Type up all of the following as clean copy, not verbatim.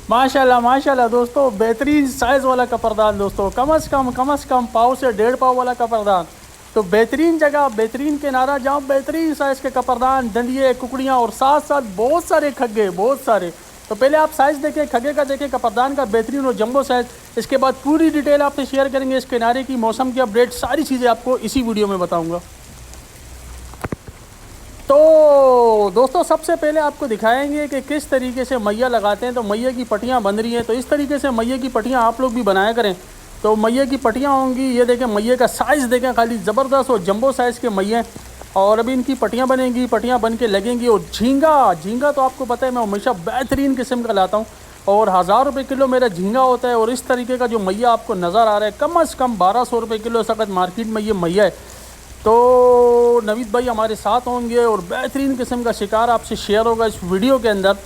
माशाल्लाह माशाल्लाह दोस्तों, बेहतरीन साइज़ वाला कपरदान दोस्तों, कम से कम पाव से 1.5 पाव वाला कपरदान। तो बेहतरीन जगह, बेहतरीन किनारा, जहाँ बेहतरीन साइज़ के कपरदान, डंडिये, कुकड़ियाँ और साथ साथ बहुत सारे खग्गे, बहुत सारे। तो पहले आप साइज़ देखें, खग्गे का देखें, कपरदान का बेहतरीन और जंबो साइज़। इसके बाद पूरी डिटेल आपसे शेयर करेंगे, इस किनारे की, मौसम की अपडेट, सारी चीज़ें आपको इसी वीडियो में बताऊँगा। तो दोस्तों सबसे पहले आपको दिखाएंगे कि किस तरीके से मैया लगाते हैं। तो मैया की पट्टियाँ बन रही हैं, तो इस तरीके से मैया की पट्टियाँ आप लोग भी बनाया करें। तो मैया की पट्टियाँ होंगी, ये देखें, मैया का साइज़ देखें, खाली ज़बरदस्त और जंबो साइज़ के मैया। और अभी इनकी पट्टियाँ बनेंगी, पट्टियाँ बन के लगेंगी। और झींगा तो आपको पता है, मैं हमेशा बेहतरीन किस्म का लाता हूँ और 1000 रुपये किलो मेरा झींगा होता है। और इस तरीके का जो मैया आपको नज़र आ रहा है, कम से कम 1200 रुपये किलो इस वक्त मार्केट में ये मैया है। तो नवीद भाई हमारे साथ होंगे और बेहतरीन किस्म का शिकार आपसे शेयर होगा इस वीडियो के अंदर।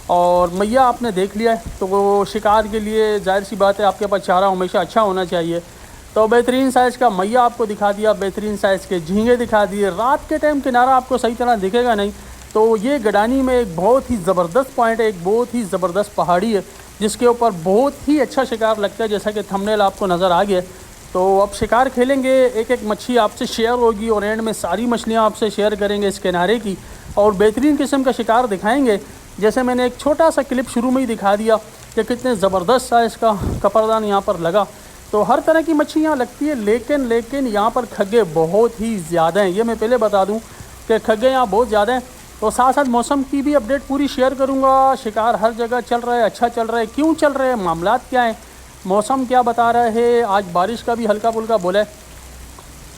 और मैया आपने देख लिया है, तो वो शिकार के लिए जाहिर सी बात है आपके पास चारा हमेशा अच्छा होना चाहिए। तो बेहतरीन साइज़ का मैया आपको दिखा दिया, बेहतरीन साइज़ के झींगे दिखा दिए। रात के टाइम किनारा आपको सही तरह दिखेगा नहीं। तो ये गडानी में एक बहुत ही ज़बरदस्त पॉइंट है, एक बहुत ही ज़बरदस्त पहाड़ी है जिसके ऊपर बहुत ही अच्छा शिकार लगता है, जैसा कि थंबनेल आपको नज़र आ गया। तो अब शिकार खेलेंगे, एक एक मच्छी आपसे शेयर होगी और एंड में सारी मछलियाँ आपसे शेयर करेंगे इस किनारे की, और बेहतरीन किस्म का शिकार दिखाएंगे। जैसे मैंने एक छोटा सा क्लिप शुरू में ही दिखा दिया कि कितने ज़बरदस्त साइज़ का कपरदान यहाँ पर लगा। तो हर तरह की मच्छी यहाँ लगती है, लेकिन यहाँ पर खग्गे बहुत ही ज़्यादा हैं। ये मैं पहले बता दूँ कि खग्गे यहाँ बहुत ज़्यादा हैं। तो साथ साथ मौसम की भी अपडेट पूरी शेयर करूँगा। शिकार हर जगह चल रहा है, अच्छा चल रहा है, क्यों चल रहा है, मामलात क्या हैं, मौसम क्या बता रहा है। आज बारिश का भी हल्का फुल्का बोला है।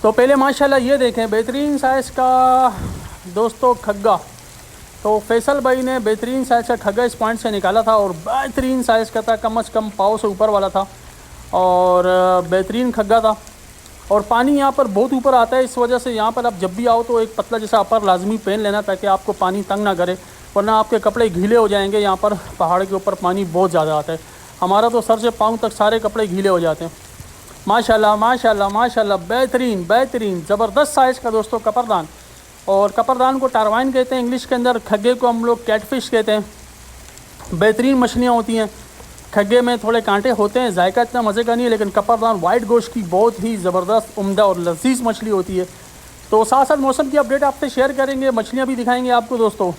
तो पहले माशाल्लाह ये देखें, बेहतरीन साइज़ का दोस्तों खग्गा। तो फैसल भाई ने बेहतरीन साइज़ का खग्गा इस पॉइंट से निकाला था और बेहतरीन साइज़ का था, कम से कम पाव से ऊपर वाला था और बेहतरीन खग्गा था। और पानी यहाँ पर बहुत ऊपर आता है, इस वजह से यहाँ पर आप जब भी आओ तो एक पतला जैसा अपर लाजमी पहन लेना, ताकि आपको पानी तंग ना करे, वरना आपके कपड़े गीले हो जाएंगे। यहाँ पर पहाड़ के ऊपर पानी बहुत ज़्यादा आता है, हमारा तो सर से पाँव तक सारे कपड़े गीले हो जाते हैं। माशाल्लाह माशाल्लाह माशाल्लाह, बेहतरीन ज़बरदस्त साइज़ का दोस्तों कपरदान। और कपरदान को टारवाइन कहते हैं इंग्लिश के अंदर, खग्गे को हम लोग कैटफिश कहते हैं। बेहतरीन मछलियाँ होती हैं, खग्गे में थोड़े कांटे होते हैं, जायका इतना मज़े का नहीं है, लेकिन कपरदान वाइट गोश्त की बहुत ही ज़बरदस्त, उम्दा और लजीज मछली होती है। तो साथ साथ मौसम की अपडेट आपसे शेयर करेंगे, मछलियाँ भी दिखाएँगे आपको दोस्तों।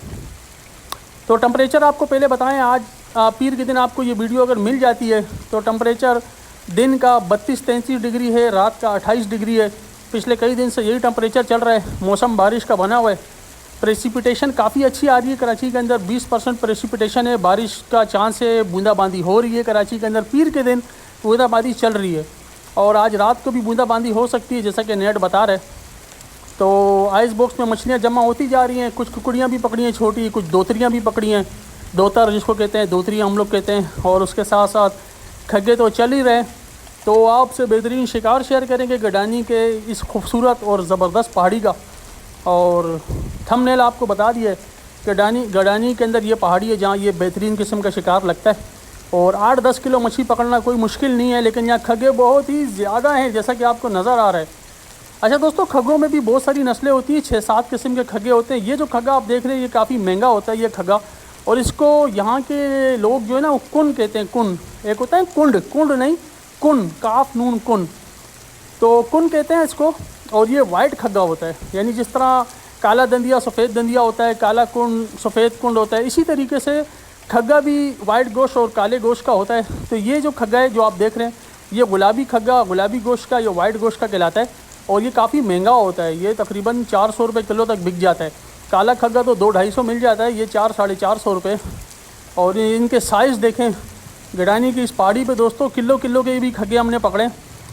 तो टेम्परेचर आपको पहले बताएं, आज पीर के दिन आपको ये वीडियो अगर मिल जाती है तो टेम्परेचर दिन का 32-33 डिग्री है, रात का 28 डिग्री है। पिछले कई दिन से यही टेम्परेचर चल रहा है, मौसम बारिश का बना हुआ है। प्रेसिपिटेशन काफ़ी अच्छी आ रही है कराची के अंदर, 20% प्रेसिपिटेशन है, बारिश का चांस है, बूंदाबांदी हो रही है कराची के अंदर। पीर के दिन बूंदाबांदी चल रही है और आज रात को भी बूंदाबांदी हो सकती है, जैसा कि नेट बता रहे। तो आइस बॉक्स में मछलियाँ जमा होती जा रही हैं, कुछ कुकड़ियाँ भी पकड़ी हैं छोटी, कुछ दोतरियाँ भी पकड़ी हैं, दोतर जिसको कहते हैं, दोतरी हम लोग कहते हैं। और उसके साथ साथ खग्गे तो चल ही रहे। तो आपसे बेहतरीन शिकार शेयर करेंगे गडानी के इस खूबसूरत और ज़बरदस्त पहाड़ी का। और थंबनेल आपको बता दिया कि गडानी के अंदर ये पहाड़ी है जहाँ ये बेहतरीन किस्म का शिकार लगता है। और 8-10 किलो मछली पकड़ना कोई मुश्किल नहीं है, लेकिन यहाँ खग्गे बहुत ही ज़्यादा हैं, जैसा कि आपको नज़र आ रहा है। अच्छा दोस्तों, खग्गों में भी बहुत सारी नस्लें होती हैं, 6-7 किस्म के खग्गे होते हैं। ये जो खग्गा आप देख रहे हैं ये काफ़ी महंगा होता है ये खग्गा, और इसको यहाँ के लोग जो है ना वो कुन कहते हैं। कुन एक होता है कुंड नहीं, कुन, काफ नून कुन, तो कुन कहते हैं इसको। और ये वाइट खग्गा होता है, यानी जिस तरह काला दंदिया सफ़ेद दंदिया होता है, काला कुंड सफ़ेद कुंड होता है, इसी तरीके से खग्गा भी वाइट गोश्त और काले गोश्त का होता है। तो ये जो खग्गा है जो आप देख रहे हैं, ये गुलाबी खग्गा, गुलाबी गोश्त का, ये वाइट गोश्त का कहलाता है। और ये काफ़ी महंगा होता है, ये तकरीबन 400 रुपये किलो तक बिक जाता है। काला खग्गा तो 200-250 मिल जाता है, ये 400-450 रुपये। और इनके साइज़ देखें, गडानी की इस पहाड़ी पे दोस्तों किलो के भी खग्गे हमने पकड़े।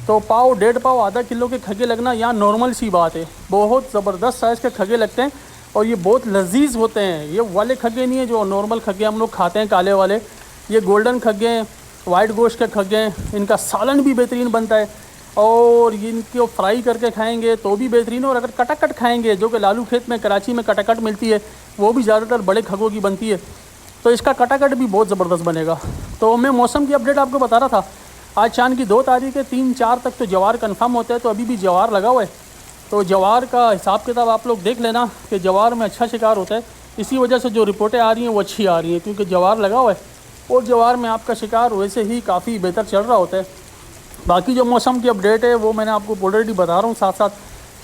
तो पाव, 1.5 पाव, आधा किलो के खग्गे लगना यहाँ नॉर्मल सी बात है। बहुत ज़बरदस्त साइज़ के खग्गे लगते हैं और ये बहुत लजीज होते हैं। ये वाले खग्गे नहीं है जो नॉर्मल खग्गे हम लोग खाते हैं काले वाले, ये गोल्डन खग्गे हैं, वाइट गोश्त के खग्गे हैं। इनका सालन भी बेहतरीन बनता है और इनको फ्राई करके खाएंगे तो भी बेहतरीन। और अगर कटाकट खाएंगे, जो कि लालू खेत में कराची में कटाकट मिलती है, वो भी ज़्यादातर बड़े खग्गों की बनती है, तो इसका कटाकट भी बहुत ज़बरदस्त बनेगा। तो मैं मौसम की अपडेट आपको बता रहा था, आज चांद की 2 तारीख है, 3-4 तक तो जवार कन्फर्म होता है। तो अभी भी जवार लगा हुआ है, तो जवार का हिसाब किताब आप लोग देख लेना कि जवार में अच्छा शिकार होता है। इसी वजह से जो रिपोर्टें आ रही हैं वो अच्छी आ रही हैं, क्योंकि जवार लगा हुआ है। और जवार में आपका शिकार वैसे ही काफ़ी बेहतर चल रहा होता है। बाकी जो मौसम की अपडेट है वो मैंने आपको ऑलरेडी बता रहा हूँ साथ साथ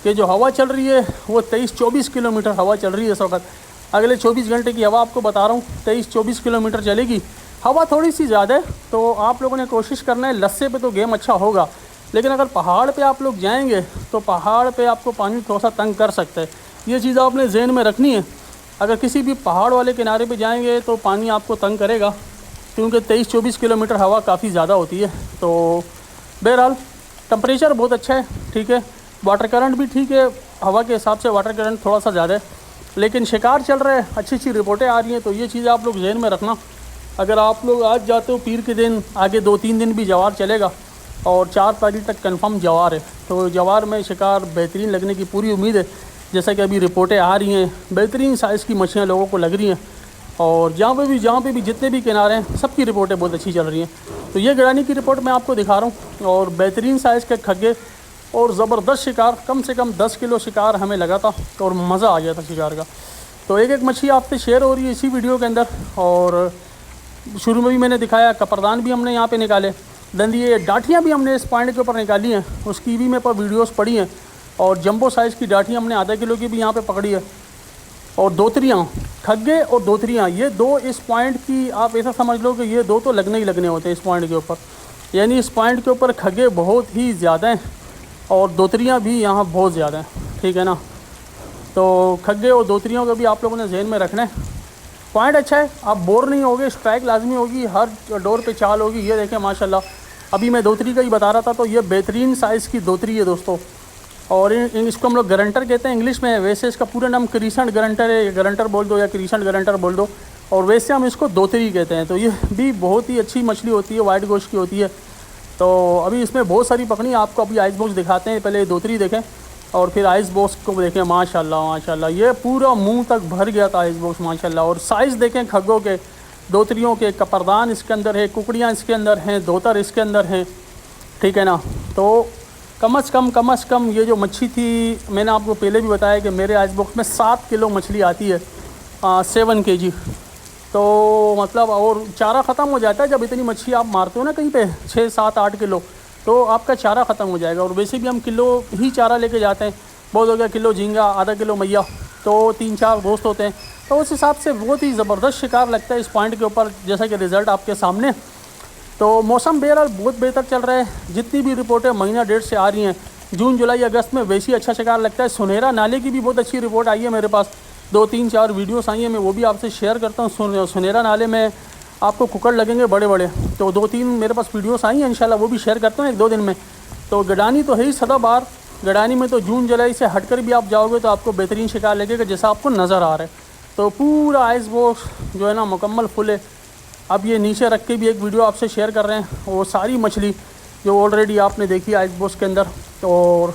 कि जो हवा चल रही है वो 23-24 किलोमीटर हवा चल रही है इस वक्त। अगले 24 घंटे की हवा आपको बता रहा हूँ 23-24 किलोमीटर चलेगी। हवा थोड़ी सी ज़्यादा है, तो आप लोगों ने कोशिश करना है, लस्से पे तो गेम अच्छा होगा, लेकिन अगर पहाड़ पे आप लोग जाएंगे तो पहाड़ पे आपको पानी थोड़ा सा तंग कर सकता है। ये चीज़ आपने जहन में रखनी है। अगर किसी भी पहाड़ वाले किनारे पे जाएंगे तो पानी आपको तंग करेगा, क्योंकि 23-24 किलोमीटर हवा काफ़ी ज़्यादा होती है। तो बहरहाल टेम्परेचर बहुत अच्छा है, ठीक है, वाटर करंट भी ठीक है, हवा के हिसाब से वाटर करंट थोड़ा सा ज़्यादा है, लेकिन शिकार चल रहा है, अच्छी अच्छी रिपोर्टें आ रही हैं। तो ये चीज़ आप लोग जहन में रखना। अगर आप लोग आज जाते हो पीर के दिन, आगे 2-3 दिन भी जवार चलेगा और 4 तारीख तक कंफर्म जवार है, तो जवार में शिकार बेहतरीन लगने की पूरी उम्मीद है। जैसा कि अभी रिपोर्टें आ रही हैं, बेहतरीन साइज़ की मछलियाँ लोगों को लग रही हैं, और जहाँ पे भी जितने भी किनारे हैं सबकी रिपोर्टें बहुत अच्छी चल रही हैं। तो ये गिरानी की रिपोर्ट मैं आपको दिखा रहा हूँ, और बेहतरीन साइज़ के खग्गे और ज़बरदस्त शिकार, कम से कम 10 किलो शिकार हमें लगा था और मज़ा आ गया था शिकार का। तो एक एक मछली आपसे शेयर हो रही है इसी वीडियो के अंदर। और शुरू में भी मैंने दिखाया, कपरदान भी हमने यहाँ पे निकाले, दंदिए डाठियाँ भी हमने इस पॉइंट के ऊपर निकाली हैं, उसकी भी मेरे पास वीडियोस पड़ी हैं। और जंबो साइज़ की डाठियाँ हमने आधा किलो की भी यहाँ पे पकड़ी है। और दोतरियाँ, खग्गे और दोतरियाँ, ये दो इस पॉइंट की आप ऐसा समझ लो कि ये दो तो लगने ही लगने होते हैं इस पॉइंट के ऊपर। यानी इस पॉइंट के ऊपर खग्गे बहुत ही ज़्यादा हैं और दोतरियाँ भी यहाँ बहुत ज़्यादा हैं, ठीक है ना। तो खग्गे और दोतरियों को भी आप लोगों ने जहन में रखना है। पॉइंट अच्छा है, आप बोर नहीं होगे, स्ट्राइक लाजमी होगी, हर डोर पे चाल होगी। ये देखें माशाल्लाह, अभी मैं दोतरी का ही बता रहा था, तो ये बेहतरीन साइज़ की दोतरी है दोस्तों। और इसको हम लोग गरंटर कहते हैं इंग्लिश में, वैसे इसका पूरा नाम क्रीसेंट गरंटर है, गरंटर बोल दो या क्रीसेंट गरंटर बोल दो, और वैसे हम इसको दोतरी कहते हैं। तो ये भी बहुत ही अच्छी मछली होती है, वाइट गोश्त की होती है। तो अभी इसमें बहुत सारी पकड़ी, आपको अभी आइस बॉक्स दिखाते हैं, पहले दोतरी देखें और फिर आइस बॉक्स को देखें। माशाल्लाह माशाल्लाह, ये पूरा मुंह तक भर गया था आइस बॉक्स माशाल्लाह। और साइज़ देखें खग्गों के, दोतरियों के, कपरदान इसके अंदर है, कुकड़ियाँ इसके अंदर हैं, दोतर इसके अंदर हैं, ठीक है ना। तो कम से कम ये जो मच्छी थी, मैंने आपको पहले भी बताया कि मेरे आइस बॉक्स में 7 किलो मछली आती है, 7 kg। तो मतलब और चारा ख़त्म हो जाता है जब इतनी मच्छी आप मारते हो ना कहीं पे, 6-7-8 किलो, तो आपका चारा ख़त्म हो जाएगा। और वैसे भी हम किलो ही चारा लेके जाते हैं, बहुत हो गया किलो झींगा, आधा किलो मैया, तो 3-4 दोस्त होते हैं, तो उस हिसाब से बहुत ही ज़बरदस्त शिकार लगता है इस पॉइंट के ऊपर, जैसा कि रिज़ल्ट आपके सामने। तो मौसम बहरहाल बहुत बेहतर चल रहा है, जितनी भी रिपोर्टें महीना डेढ़ से आ रही हैं, जून जुलाई अगस्त में वैसे ही अच्छा शिकार लगता है। सुनहरा नाले की भी बहुत अच्छी रिपोर्ट आई है मेरे पास, 2-3-4 वीडियोस आई हैं, मैं वो भी आपसे शेयर करता हूँ। सुनहरा नाले में आपको कुकड़ लगेंगे बड़े बड़े, तो 2-3 मेरे पास वीडियोस आई हैं, इंशाल्लाह वो भी शेयर करता हूँ 1-2 दिन में। तो गडानी तो है ही सदाबहार, गडानी में तो जून जुलाई से हटकर भी आप जाओगे तो आपको बेहतरीन शिकार लगेगा जैसा आपको नज़र आ रहा है। तो पूरा आइस बॉक्स जो है ना मुकम्मल फुल है। अब ये नीचे रख के भी एक वीडियो आपसे शेयर कर रहे हैं, वो सारी मछली जो ऑलरेडी आपने देखी आइस बॉक्स के अंदर। और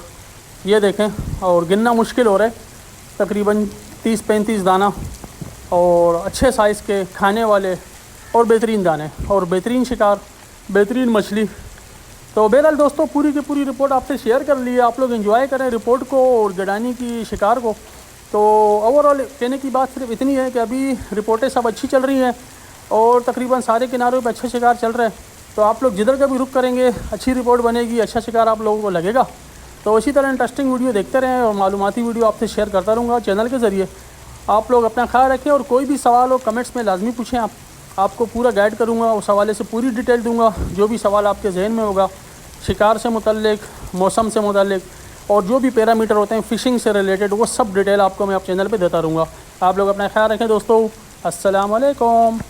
ये देखें, और गिनना मुश्किल हो रहा है, तकरीबन 30-35 दाना, और अच्छे साइज़ के खाने वाले और बेहतरीन दाने और बेहतरीन शिकार, बेहतरीन मछली। तो बहरहाल दोस्तों, पूरी की पूरी रिपोर्ट आपसे शेयर कर ली है, आप लोग एंजॉय करें रिपोर्ट को और गडानी की शिकार को। तो ओवरऑल कहने की बात सिर्फ इतनी है कि अभी रिपोर्टें सब अच्छी चल रही हैं और तकरीबन सारे किनारों पे अच्छा शिकार चल रहा है। तो आप लोग जिधर का भी रुख करेंगे अच्छी रिपोर्ट बनेगी, अच्छा शिकार आप लोगों को लगेगा। तो इसी तरह इंटरेस्टिंग वीडियो देखते रहें और मालूमाती वीडियो आपसे शेयर करता रहूँगा चैनल के ज़रिए। आप लोग अपना ख्याल रखें और कोई भी सवाल हो कमेंट्स में लाजमी पूछें, आपको पूरा गाइड करूँगा, उस हवाले से पूरी डिटेल दूँगा। जो भी सवाल आपके जहन में होगा शिकार से मुतल्लिक, मौसम से मुतल्लिक, और जो भी पैरामीटर होते हैं फ़िशिंग से रिलेटेड, वो सब डिटेल आपको मैं आप चैनल पे देता रहूँगा। आप लोग अपना ख्याल रखें दोस्तों। अस्सलाम वालेकुम।